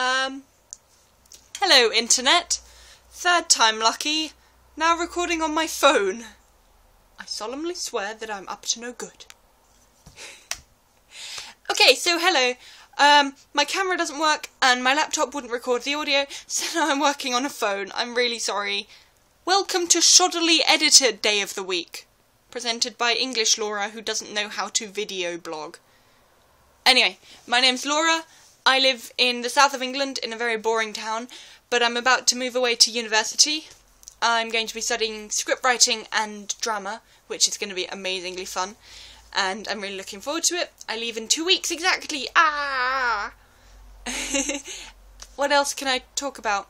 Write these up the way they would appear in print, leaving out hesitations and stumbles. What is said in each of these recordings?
Hello internet. Third time lucky. Now recording on my phone. I solemnly swear that I'm up to no good. Okay, so hello. My camera doesn't work and my laptop wouldn't record the audio, so now I'm working on a phone. I'm really sorry. Welcome to Shoddily Edited Day of the Week. Presented by English Laura, who doesn't know how to video blog. Anyway, my name's Laura. I live in the south of England in a very boring town, but I'm about to move away to university. I'm going to be studying script writing and drama, which is going to be amazingly fun, and I'm really looking forward to it. I leave in 2 weeks exactly. What else can I talk about?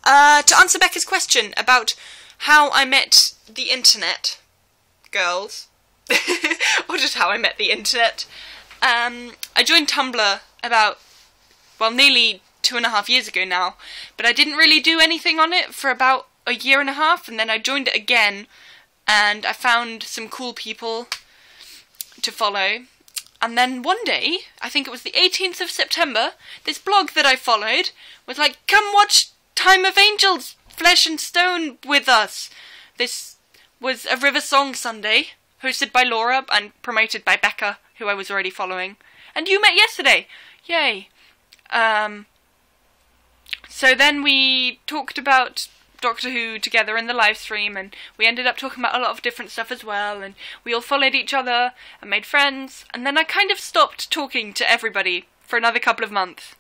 To answer Becca's question about how I met the internet, girls, or just how I met the internet. I joined Tumblr about, well, nearly 2.5 years ago now, but I didn't really do anything on it for about a year and a half, and then I joined it again, and I found some cool people to follow, and then one day, I think it was the 18th of September, this blog that I followed was like, come watch Time of Angels, Flesh and Stone with us. This was a River Song Sunday, hosted by Laura and promoted by Becca, who I was already following. And you met yesterday! Yay! So then we talked about Doctor Who together in the live stream, and we ended up talking about a lot of different stuff as well, and we all followed each other and made friends, and then I kind of stopped talking to everybody for another couple of months.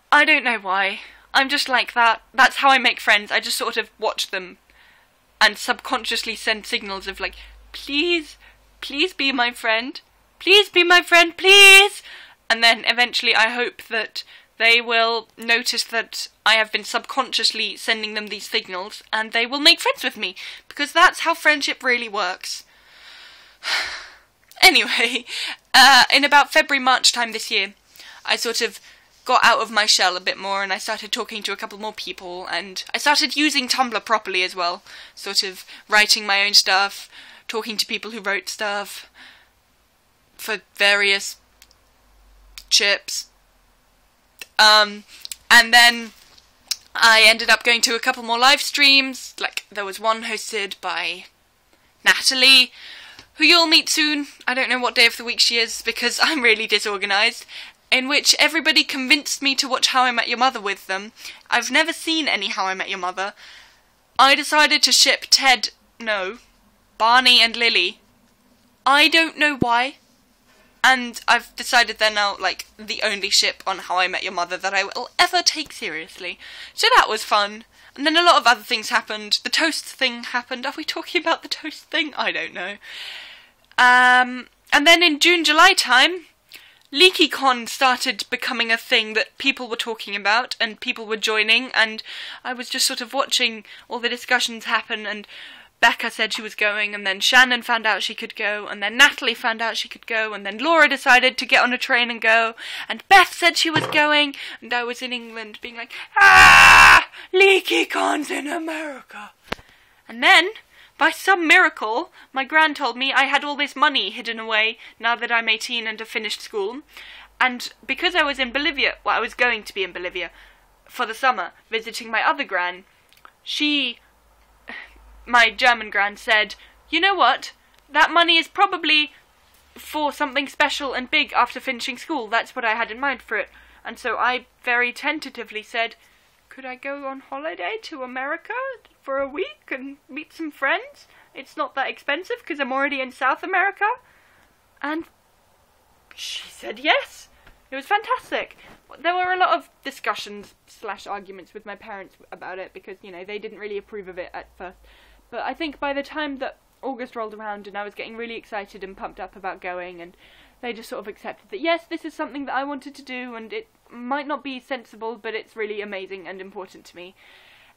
I don't know why. I'm just like that. That's how I make friends. I just sort of watch them and subconsciously send signals of like, please, please be my friend. Please be my friend, please! And then eventually I hope that they will notice that I have been subconsciously sending them these signals and they will make friends with me, because that's how friendship really works. Anyway, in about February, March time this year, I sort of got out of my shell a bit more and I started talking to a couple more people, and I started using Tumblr properly as well, sort of writing my own stuff, talking to people who wrote stuff for various chips. And then I ended up going to a couple more live streams. Like, there was one hosted by Natalie, who you'll meet soon. I don't know what day of the week she is, because I'm really disorganised, in which everybody convinced me to watch How I Met Your Mother with them. I've never seen any How I Met Your Mother. I decided to ship Barney and Lily. I don't know why. And I've decided they're now, like, the only ship on How I Met Your Mother that I will ever take seriously. So that was fun. And then a lot of other things happened. The toast thing happened. Are we talking about the toast thing? I don't know. And then in June, July time, LeakyCon started becoming a thing that people were talking about, and people were joining, and I was just sort of watching all the discussions happen, and Becca said she was going, and then Shannon found out she could go, and then Natalie found out she could go, and then Laura decided to get on a train and go, and Beth said she was going, and I was in England being like, LeakyCon's in America. And then, by some miracle, my gran told me I had all this money hidden away now that I'm 18 and have finished school, and because I was in Bolivia, well, I was going to be in Bolivia for the summer, visiting my other gran, my German gran said, you know what, that money is probably for something special and big after finishing school. That's what I had in mind for it. And so I very tentatively said, could I go on holiday to America for a week and meet some friends? It's not that expensive because I'm already in South America. And she said yes. It was fantastic. There were a lot of discussions / arguments with my parents about it because, you know, they didn't really approve of it at first. But I think by the time that August rolled around and I was getting really excited and pumped up about going, and they just sort of accepted that, yes, this is something that I wanted to do, and it might not be sensible, but it's really amazing and important to me.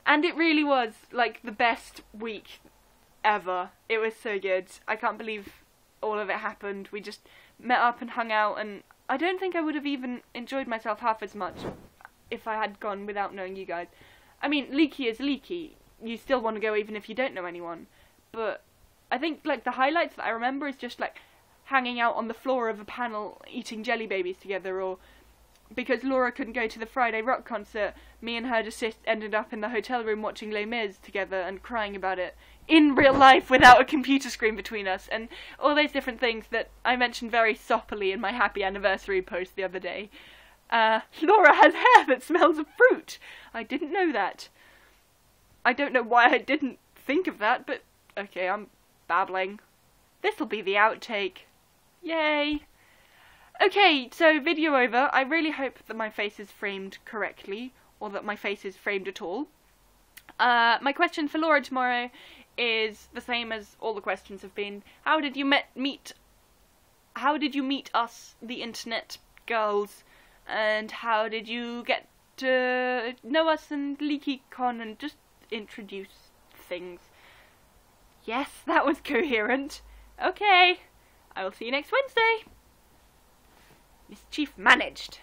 And it really was, like, the best week ever. It was so good. I can't believe all of it happened. We just met up and hung out, and I don't think I would have even enjoyed myself half as much if I had gone without knowing you guys. I mean, leaky is leaky. You still want to go even if you don't know anyone. But I think, like, the highlights that I remember is just, like, hanging out on the floor of a panel eating jelly babies together, or because Laura couldn't go to the Friday rock concert, me and her just ended up in the hotel room watching Les Mis together and crying about it in real life without a computer screen between us, and all those different things that I mentioned very soppily in my happy anniversary post the other day. Laura has hair that smells of fruit. I didn't know that. I don't know why I didn't think of that, but okay, I'm babbling. This'll be the outtake. Yay! Okay, so video over. I really hope that my face is framed correctly, or that my face is framed at all. My question for Laura tomorrow is the same as all the questions have been. How did you meet us, the internet girls, and how did you get to know us and LeakyCon, and just introduce things? Yes, that was coherent. Okay, I will see you next Wednesday. Mischief managed.